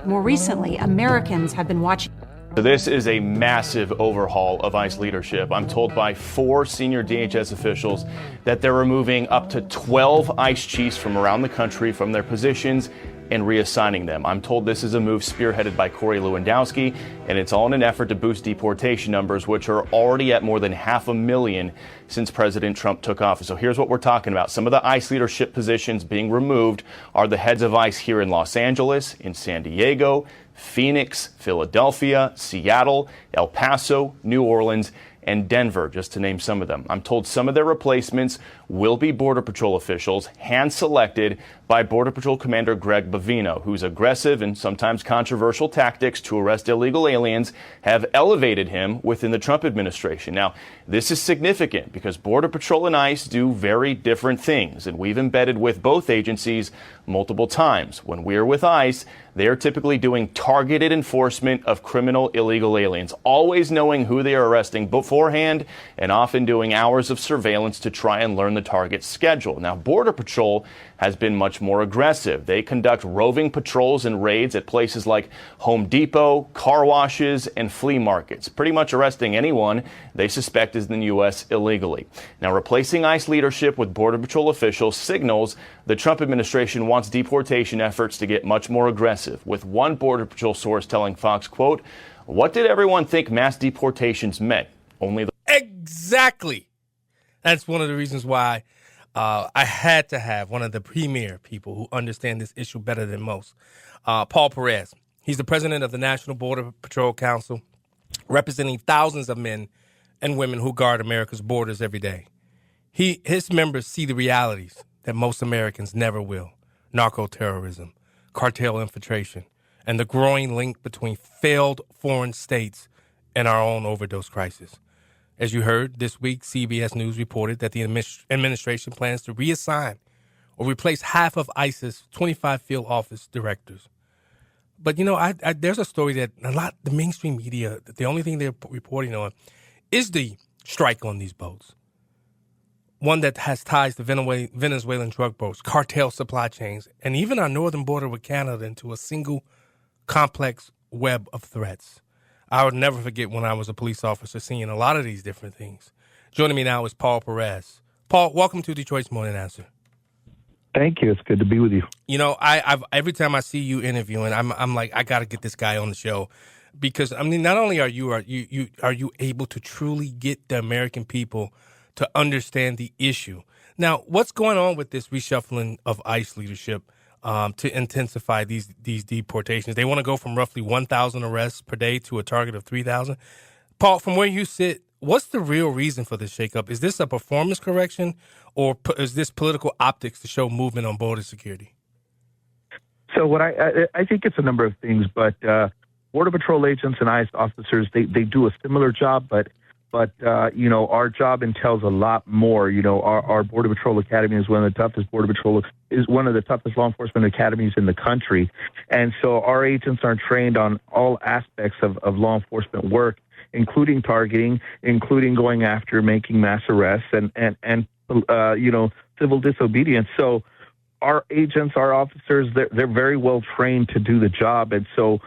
More recently, Americans have been watching. So this is a massive overhaul of ICE leadership. I'm told by 4 senior DHS officials that they're removing up to 12 ICE chiefs from around the country from their positions and reassigning them. I'm told this is a move spearheaded by Corey Lewandowski, and it's all in an effort to boost deportation numbers, which are already at more than 500,000 since President Trump took office. So here's what we're talking about. Some of the ICE leadership positions being removed are the heads of ICE here in Los Angeles, in San Diego, Phoenix, Philadelphia, Seattle, El Paso, New Orleans, and Denver, just to name some of them. I'm told some of their replacements will be Border Patrol officials, hand-selected by Border Patrol Commander Greg Bovino, whose aggressive and sometimes controversial tactics to arrest illegal aliens have elevated him within the Trump administration. Now, this is significant because Border Patrol and ICE do very different things, and we've embedded with both agencies multiple times. When we're with ICE, they are typically doing targeted enforcement of criminal illegal aliens, always knowing who they are arresting beforehand and often doing hours of surveillance to try and learn the target's schedule. Now, Border Patrol has been much more aggressive. They conduct roving patrols and raids at places like Home Depot, car washes, and flea markets, pretty much arresting anyone they suspect is in the U.S. illegally. Now, replacing ICE leadership with Border Patrol officials signals the Trump administration wants deportation efforts to get much more aggressive, with one Border Patrol source telling Fox, quote, "What did everyone think mass deportations meant? Only the..." Exactly. That's one of the reasons why I had to have one of the premier people who understand this issue better than most, Paul Perez. He's the president of the National Border Patrol Council, representing thousands of men and women who guard America's borders every day. His members see the realities that most Americans never will: narcoterrorism, cartel infiltration, and the growing link between failed foreign states and our own overdose crisis. As you heard, this week, CBS News reported that the administration plans to reassign or replace half of ICE's 25 field office directors. But, you know, there's a story that the mainstream media, the only thing they're reporting on is the strike on these boats. One that has ties to Venezuelan drug boats, cartel supply chains, and even our northern border with Canada into a single complex web of threats. I would never forget when I was a police officer seeing a lot of these different things. Joining me now is Paul Perez. Paul, welcome to Detroit's Morning Answer. Thank you. It's good to be with you. You know, I've every time I see you interviewing, I'm like, I got to get this guy on the show, because I mean, not only are you able to truly get the American people to understand the issue. Now, what's going on with this reshuffling of ICE leadership to intensify these deportations? They want to go from roughly 1,000 arrests per day to a target of 3,000. Paul, from where you sit, what's the real reason for this shakeup? Is this a performance correction, or is this political optics to show movement on border security? So what I think it's a number of things, but Border Patrol agents and ICE officers, they do a similar job, but you know, our job entails a lot more. You know, our Border Patrol Academy is one of the toughest law enforcement academies in the country. And so our agents are trained on all aspects of law enforcement work, including targeting, including going after making mass arrests and you know, civil disobedience. So our agents, our officers, they're very well trained to do the job. And so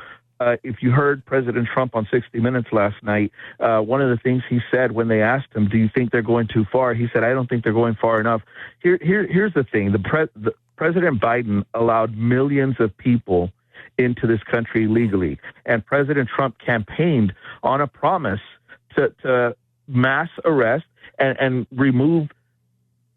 if you heard President Trump on 60 Minutes last night, one of the things he said when they asked him, "Do you think they're going too far?" He said, "I don't think they're going far enough." Here's the thing: President Biden allowed millions of people into this country legally, and President Trump campaigned on a promise to mass arrest and remove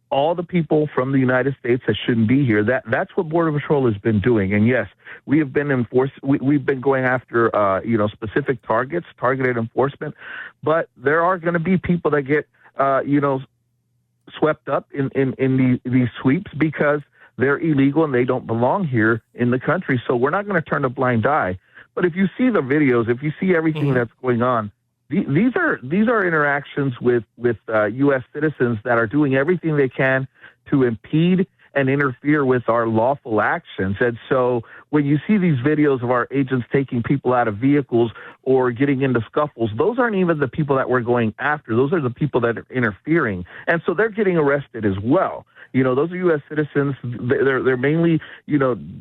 all the people from the United States that shouldn't be here. That's what Border Patrol has been doing. And yes, we have been we've been going after you know, specific targets, targeted enforcement, but there are going to be people that get you know, swept up in these sweeps because they're illegal and they don't belong here in the country. So we're not going to turn a blind eye. But if you see the videos, if you see everything that's going on, these are interactions with U.S. citizens that are doing everything they can to impede and interfere with our lawful actions. And so when you see these videos of our agents taking people out of vehicles or getting into scuffles, those aren't even the people that we're going after. Those are the people that are interfering. And so they're getting arrested as well. Those are U.S. citizens. They're mainly,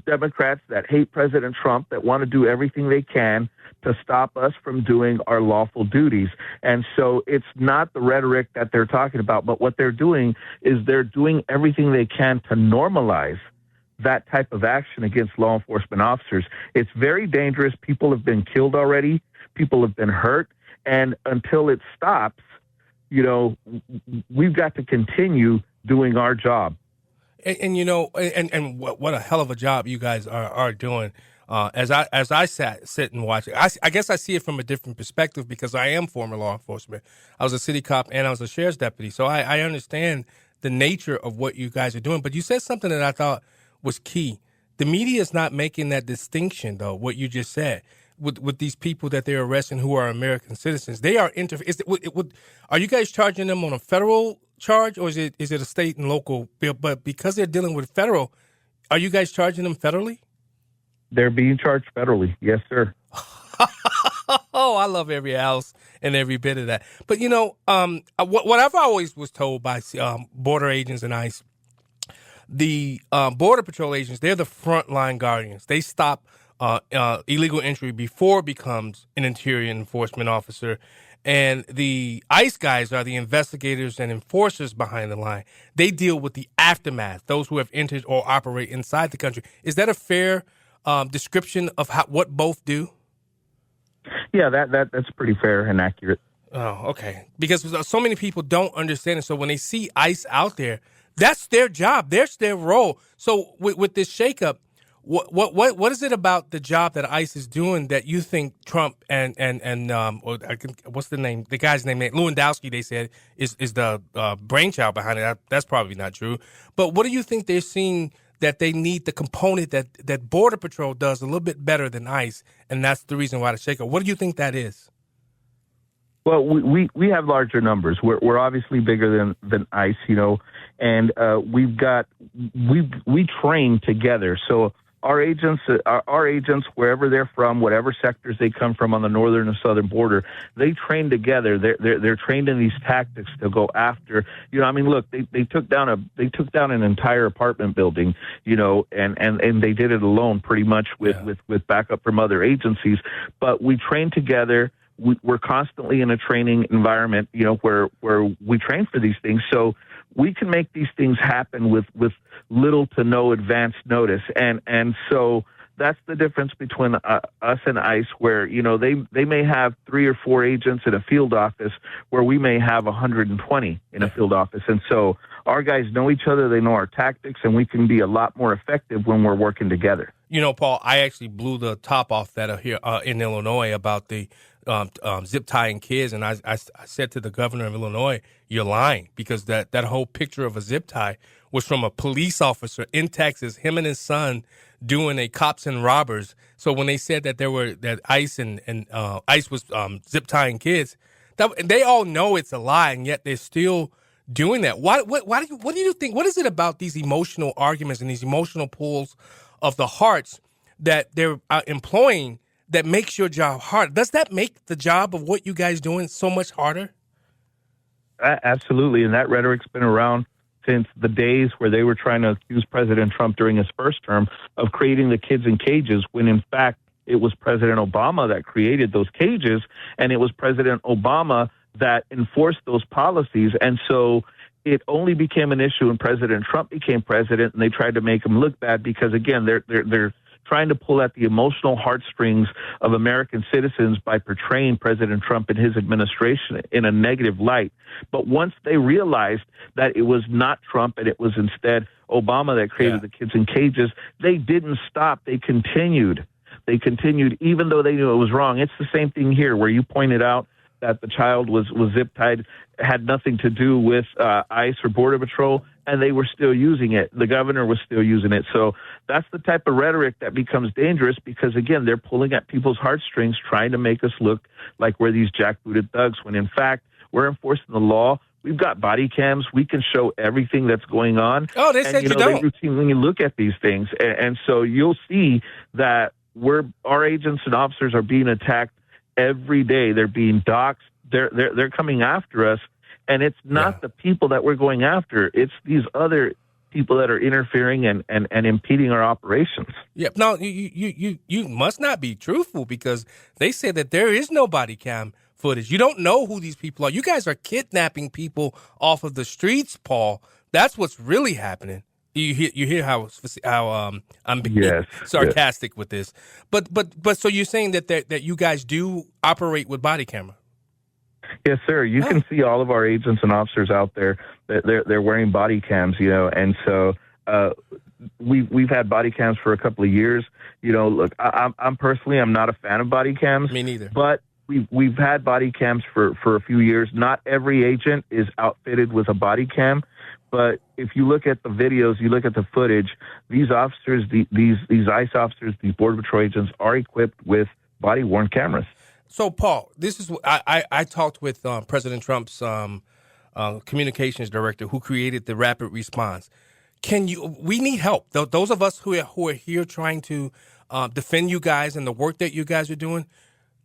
Democrats that hate President Trump, that want to do everything they can to stop us from doing our lawful duties. And so it's not the rhetoric that they're talking about, but what they're doing is they're doing everything they can to normalize that type of action against law enforcement officers. It's very dangerous. People have been killed already. People have been hurt. And until it stops, we've got to continue doing our job. And what a hell of a job you guys are doing. As I sit and watch it, I guess I see it from a different perspective because I am former law enforcement. I was a city cop and I was a sheriff's deputy. So I understand the nature of what you guys are doing. But you said something that I thought was key. The media is not making that distinction, though, what you just said. With these people that they're arresting who are American citizens, they are are you guys charging them on a federal charge or is it a state and local bill? But because they're dealing with federal, are you guys charging them federally? They're being charged federally. Yes, sir. Oh, I love every ounce and every bit of that. But what I've always was told by border agents and ICE, the border patrol agents, they're the frontline guardians. They stop illegal entry before it becomes an interior enforcement officer. And the ICE guys are the investigators and enforcers behind the line. They deal with the aftermath, those who have entered or operate inside the country. Is that a fair description of what both do? Yeah, that's pretty fair and accurate. Oh, okay. Because so many people don't understand it. So when they see ICE out there, that's their job. That's their role. So with this shakeup, what is it about the job that ICE is doing that you think Trump and what's the name? The guy's name, Lewandowski, they said is the brainchild behind it. That's probably not true. But what do you think they're seeing that they need the component that Border Patrol does a little bit better than ICE, and that's the reason why the shakeup? What do you think that is? Well, we have larger numbers. We're obviously bigger than ICE, and we train together. So our agents, wherever they're from, whatever sectors they come from on the northern and southern border, they train together. They're trained in these tactics to go after. Look, they took down an entire apartment building, and they did it alone, pretty much with backup from other agencies. But we train together. We're constantly in a training environment, where we train for these things. So we can make these things happen with little to no advance notice. And so that's the difference between us and ICE, where, they may have 3 or 4 agents in a field office where we may have 120 in a field office. And so our guys know each other, they know our tactics, and we can be a lot more effective when we're working together. Paul, I actually blew the top off that here in Illinois about the zip tying kids, and I said to the governor of Illinois, "You're lying," because that whole picture of a zip tie was from a police officer in Texas, him and his son doing a cops and robbers. So when they said that ICE and ICE was zip tying kids, they all know it's a lie, and yet they're still doing that. What do you think? What is it about these emotional arguments and these emotional pulls of the hearts that they're employing that makes your job hard? Does that make the job of what you guys doing so much harder? Absolutely. And that rhetoric's been around since the days where they were trying to accuse President Trump during his first term of creating the kids in cages, when in fact it was President Obama that created those cages, and it was President Obama that enforced those policies. And so it only became an issue when President Trump became president, and they tried to make him look bad because, again, they're trying to pull at the emotional heartstrings of American citizens by portraying President Trump and his administration in a negative light. But once they realized that it was not Trump and it was instead Obama that created the kids in cages, they didn't stop. They continued. Even though they knew it was wrong. It's the same thing here, where you pointed out that the child was zip-tied, had nothing to do with ICE or Border Patrol, and they were still using it. The governor was still using it. So that's the type of rhetoric that becomes dangerous because, again, they're pulling at people's heartstrings, trying to make us look like we're these jackbooted thugs, when in fact we're enforcing the law. we've got body cams. We can show everything that's going on. Oh, they said you don't. They routinely look at these things, and so you'll see that our agents and officers are being attacked every day. They're being doxxed. They're coming after us, and it's not the people that we're going after. It's these other people that are interfering and impeding our operations. Yeah, no, you must not be truthful, because they say that there is no body cam footage. You don't know who these people are. You guys are kidnapping people off of the streets, Paul. That's what's really happening. You hear how I'm being sarcastic with this, but so you're saying that you guys do operate with body camera? Yes, sir. You can see all of our agents and officers out there. They're wearing body cams, and so we've had body cams for a couple of years. Look, I'm personally, I'm not a fan of body cams. Me neither. But we've had body cams for a few years. Not every agent is outfitted with a body cam, but if you look at the videos, you look at the footage, these officers, these ICE officers, these Border Patrol agents are equipped with body-worn cameras. So, Paul, this is I talked with President Trump's communications director, who created the rapid response. We need help. Those of us who are here trying to defend you guys and the work that you guys are doing.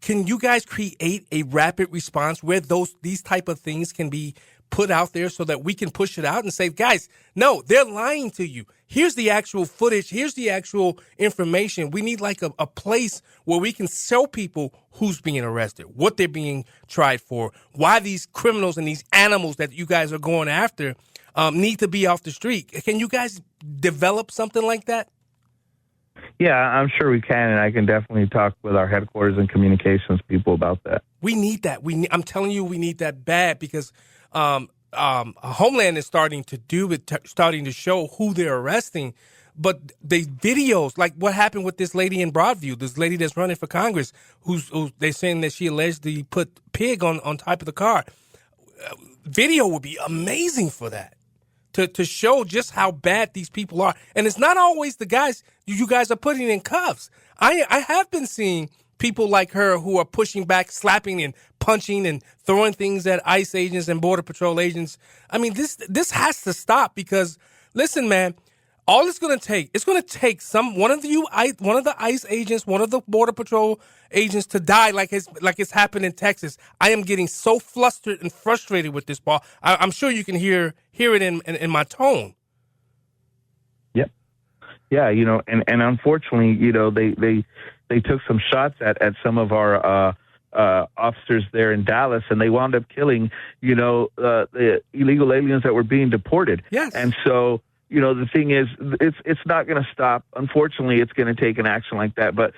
Can you guys create a rapid response where these type of things can be put out there so that we can push it out and say, guys, no, they're lying to you. Here's the actual footage. Here's the actual information. We need like a place where we can show people who's being arrested, what they're being tried for, why these criminals and these animals that you guys are going after need to be off the street. Can you guys develop something like that? Yeah, I'm sure we can, and I can definitely talk with our headquarters and communications people about that. We need that. I'm telling you, we need that bad, because Homeland is starting to show who they're arresting. But the videos, like what happened with this lady in Broadview, this lady that's running for Congress, who's they're saying that she allegedly put pig on top of the car. Video would be amazing for that. To show just how bad these people are. And it's not always the guys you guys are putting in cuffs. I have been seeing people like her who are pushing back, slapping and punching and throwing things at ICE agents and Border Patrol agents. I mean, this has to stop, because, listen, man, all it's going to take one of the ICE agents, one of the Border Patrol agents to die like it's happened in Texas. I am getting so flustered and frustrated with this, Paul. I'm sure you can hear it in my tone. Yep. Yeah, and unfortunately, they took some shots at some of our officers there in Dallas, and they wound up killing, the illegal aliens that were being deported. Yes. And so, the thing is, it's not going to stop. Unfortunately, it's going to take an action like that. But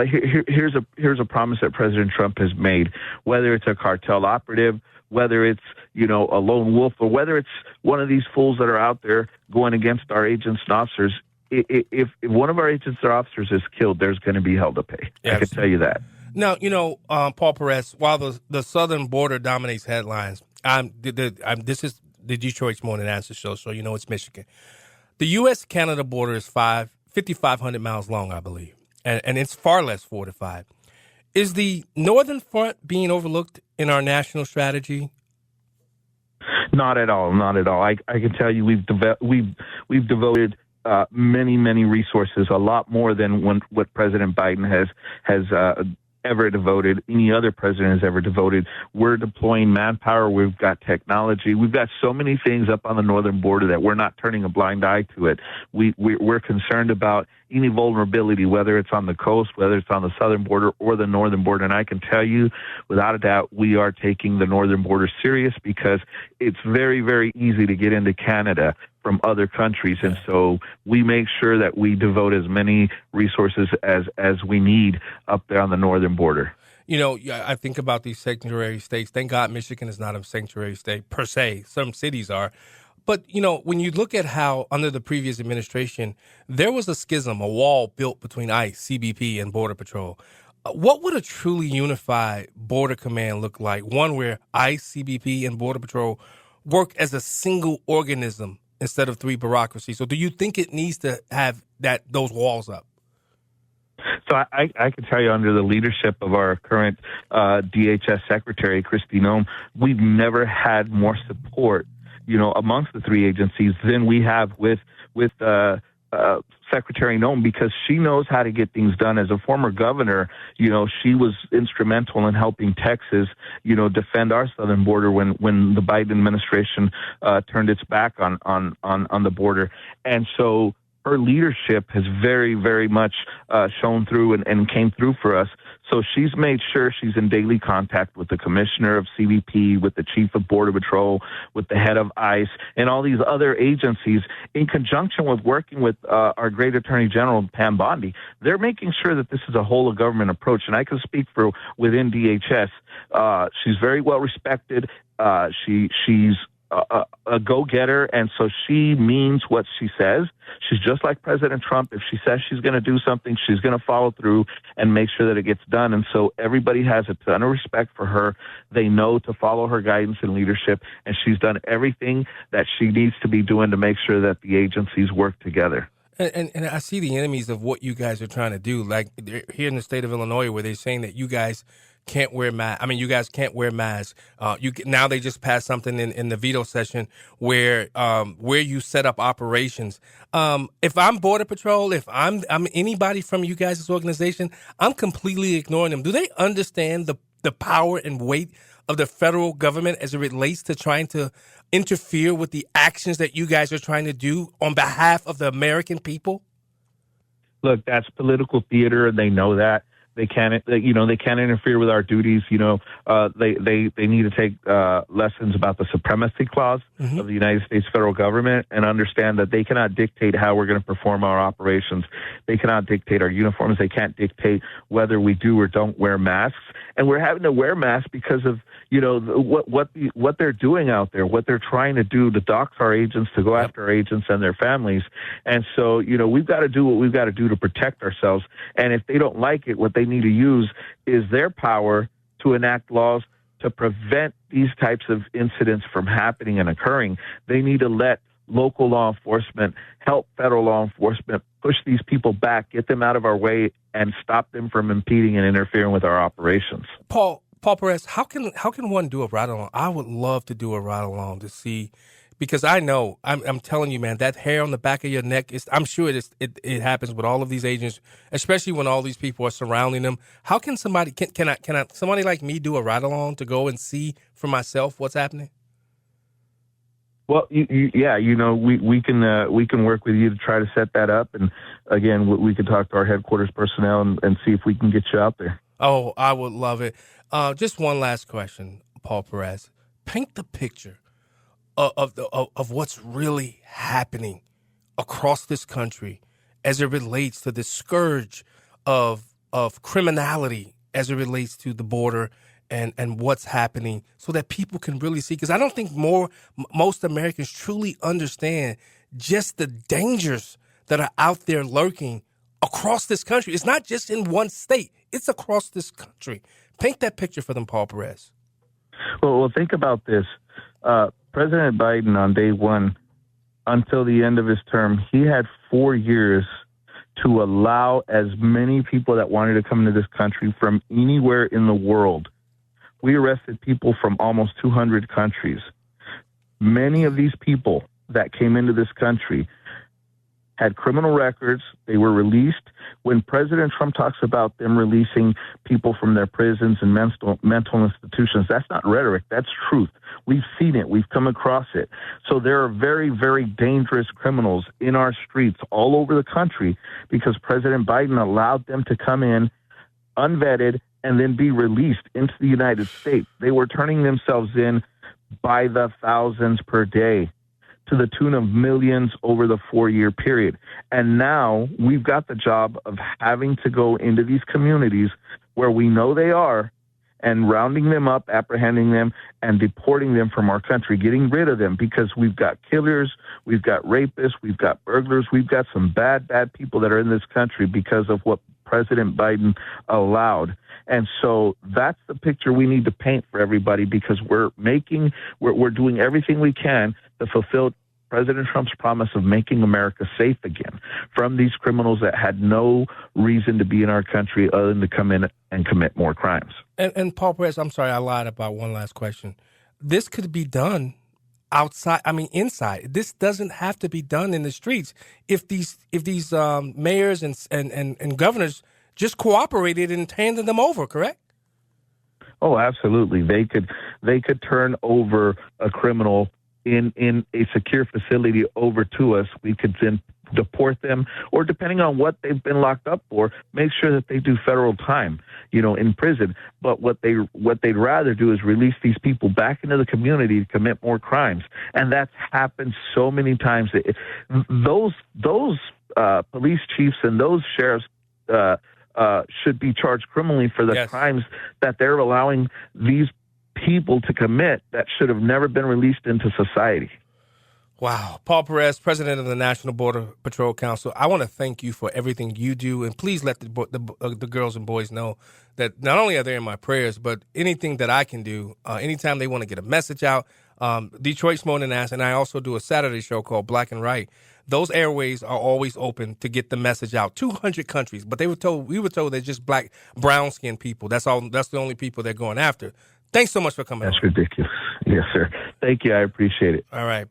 here's a promise that President Trump has made. Whether it's a cartel operative, whether it's a lone wolf, or whether it's one of these fools that are out there going against our agents and officers, if one of our agents or officers is killed, there's going to be hell to pay. Yeah, I can tell you that. Now, Paul Perez, while the southern border dominates headlines, this is the Detroit's Morning Answer Show, so it's Michigan. The U.S.-Canada border is 5,500 miles long, I believe, and it's far less fortified. Is the northern front being overlooked in our national strategy? Not at all. Not at all. I can tell you we've devoted many resources, a lot more than what President Biden has ever devoted, any other president has ever devoted. We're deploying manpower. We've got technology. We've got so many things up on the northern border that we're not turning a blind eye to it. We're concerned about any vulnerability, whether it's on the coast, whether it's on the southern border or the northern border. And I can tell you, without a doubt, we are taking the northern border serious, because it's very, very easy to get into Canada from other countries. And so we make sure that we devote as many resources as we need up there on the northern border. I think about these sanctuary states. Thank God Michigan is not a sanctuary state per se. Some cities are. But, when you look at how under the previous administration, there was a schism, a wall built between ICE, CBP, and Border Patrol. What would a truly unified border command look like? One where ICE, CBP, and Border Patrol work as a single organism instead of three bureaucracies. So do you think it needs to have those walls up? So I can tell you, under the leadership of our current DHS Secretary, Kristi Noem, we've never had more support, amongst the three agencies than we have with Secretary Noem, because she knows how to get things done. As a former governor, she was instrumental in helping Texas, defend our southern border when the Biden administration turned its back on the border. And so her leadership has very, very much shown through and came through for us. So she's made sure she's in daily contact with the commissioner of CBP, with the chief of Border Patrol, with the head of ICE, and all these other agencies, in conjunction with working with our great Attorney General, Pam Bondi. They're making sure that this is a whole of government approach. And I can speak for within DHS. She's very well respected. She's a go-getter, and so she means what she says. She's just like President Trump. If she says she's going to do something, she's going to follow through and make sure that it gets done. And so everybody has a ton of respect for her. They know to follow her guidance and leadership, and she's done everything that she needs to be doing to make sure that the agencies work together. And I see the enemies of what you guys are trying to do, like here in the state of Illinois, where they're saying that you guys can't wear masks. I mean, you guys can't wear masks. Now they just passed something in the veto session where you set up operations. If I'm Border Patrol, if I'm anybody from you guys' organization, I'm completely ignoring them. Do they understand the power and weight of the federal government as it relates to trying to interfere with the actions that you guys are trying to do on behalf of the American people? Look, that's political theater, and they know that. They can't interfere with our duties. They need to take lessons about the supremacy clause of the United States federal government and understand that they cannot dictate how we're going to perform our operations. They cannot dictate our uniforms. They can't dictate whether we do or don't wear masks. And we're having to wear masks because of what they're doing out there, what they're trying to do to dox our agents, to go after our agents and their families. And so we've got to do what we've got to do to protect ourselves. And if they don't like it, what they need to use is their power to enact laws to prevent these types of incidents from happening and occurring. They need to let local law enforcement help federal law enforcement push these people back, get them out of our way, and stop them from impeding and interfering with our operations. Paul Perez, how can one do a ride along? I would love to do a ride along to see, because I know, I'm telling you, man, that hair on the back of your neck I'm sure it happens with all of these agents, especially when all these people are surrounding them. How can somebody can somebody like me do a ride along to go and see for myself what's happening? Well, we can work with you to try to set that up, and again, we can talk to our headquarters personnel and see if we can get you out there. Oh, I would love it. Just one last question, Paul Perez. Paint the picture of what's really happening across this country as it relates to the scourge of criminality as it relates to the border and what's happening, so that people can really see. Because I don't think most Americans truly understand just the dangers that are out there lurking across this country. It's not just in one state. It's across this country. Paint that picture for them, Paul Perez. Well, think about this. President Biden, on day one, until the end of his term, he had 4 years to allow as many people that wanted to come into this country from anywhere in the world. We arrested people from almost 200 countries. Many of these people that came into this country had criminal records. They were released. When President Trump talks about them releasing people from their prisons and mental institutions, that's not rhetoric. That's truth. We've seen it. We've come across it. So there are very, very dangerous criminals in our streets all over the country because President Biden allowed them to come in unvetted and then be released into the United States. They were turning themselves in by the thousands per day, to the tune of millions over the 4-year period. And now we've got the job of having to go into these communities where we know they are and rounding them up, apprehending them, and deporting them from our country, getting rid of them, because we've got killers, we've got rapists, we've got burglars, we've got some bad people that are in this country because of what President Biden allowed. And so that's the picture we need to paint for everybody, because we're doing everything we can to fulfill President Trump's promise of making America safe again from these criminals that had no reason to be in our country other than to come in and commit more crimes. And Paul Perez, I'm sorry, I lied about one last question. This could be done inside. This doesn't have to be done in the streets. If these mayors and governors just cooperated and handed them over, correct? Oh, absolutely. They could turn over a criminal in a secure facility over to us. We could then deport them, or depending on what they've been locked up for, make sure that they do federal time, in prison. But what they'd rather do is release these people back into the community to commit more crimes, and that's happened so many times. Those police chiefs and those sheriffs should be charged criminally for the crimes that they're allowing these people to commit that should have never been released into society. Wow. Paul Perez, president of the National Border Patrol Council, I want to thank you for everything you do, and please let the girls and boys know that not only are they in my prayers, but anything that I can do, anytime they want to get a message out, Detroit's More Than Ask, and I also do a Saturday show called Black and Right. Those airways are always open to get the message out. 200 countries, but we were told they're just black, brown-skinned people. That's the only people they're going after. Thanks so much for coming. That's ridiculous. Yes, sir. Thank you. I appreciate it. All right.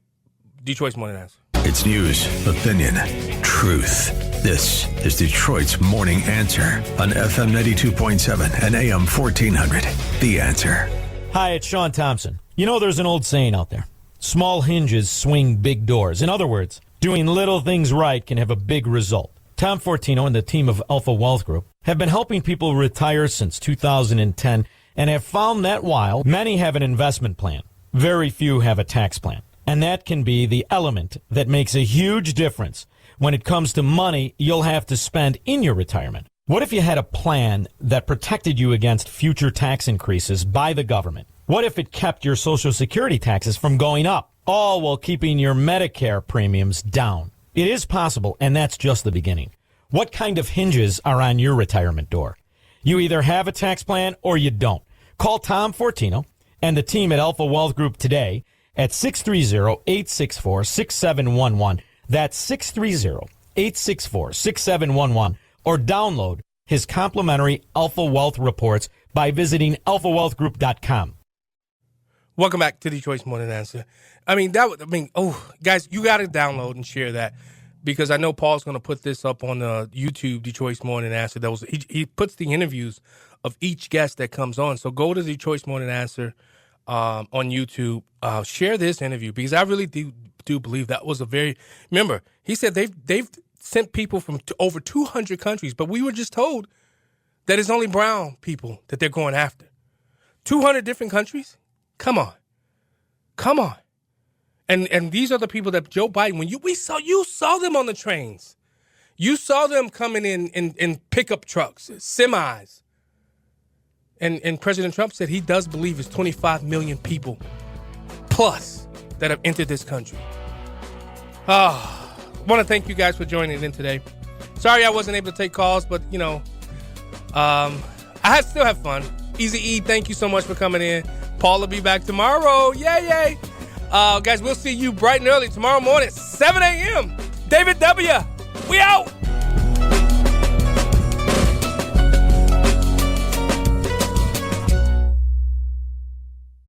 Detroit's Morning Answer. It's news, opinion, truth. This is Detroit's Morning Answer on FM 92.7 and AM 1400. The Answer. Hi, it's Sean Thompson. There's an old saying out there. Small hinges swing big doors. In other words, doing little things right can have a big result. Tom Fortino and the team of Alpha Wealth Group have been helping people retire since 2010 and have found that while many have an investment plan, very few have a tax plan. And that can be the element that makes a huge difference when it comes to money you'll have to spend in your retirement. What if you had a plan that protected you against future tax increases by the government? What if it kept your Social Security taxes from going up, all while keeping your Medicare premiums down? It is possible, and that's just the beginning. What kind of hinges are on your retirement door? You either have a tax plan or you don't. Call Tom Fortino and the team at Alpha Wealth Group today at 630-864-6711. That's 630-864-6711. Or download his complimentary Alpha Wealth reports by visiting alphawealthgroup.com. Welcome back to Detroit's Morning Answer. Guys, you got to download and share that, because I know Paul's going to put this up on YouTube, Detroit's Morning Answer. He puts the interviews of each guest that comes on. So go to Detroit's Morning Answer on YouTube. Share this interview, because I really do believe that was remember, he said they've sent people from over 200 countries, but we were just told that it's only brown people that they're going after. 200 different countries? Come on. And these are the people that Joe Biden, you saw them on the trains. You saw them coming in pickup trucks, semis. And President Trump said he does believe it's 25 million people plus that have entered this country. I want to thank you guys for joining in today. Sorry I wasn't able to take calls, but, I still have fun. Easy E, thank you so much for coming in. Paul will be back tomorrow. Yay. Guys, we'll see you bright and early tomorrow morning, 7 a.m. David W., we out.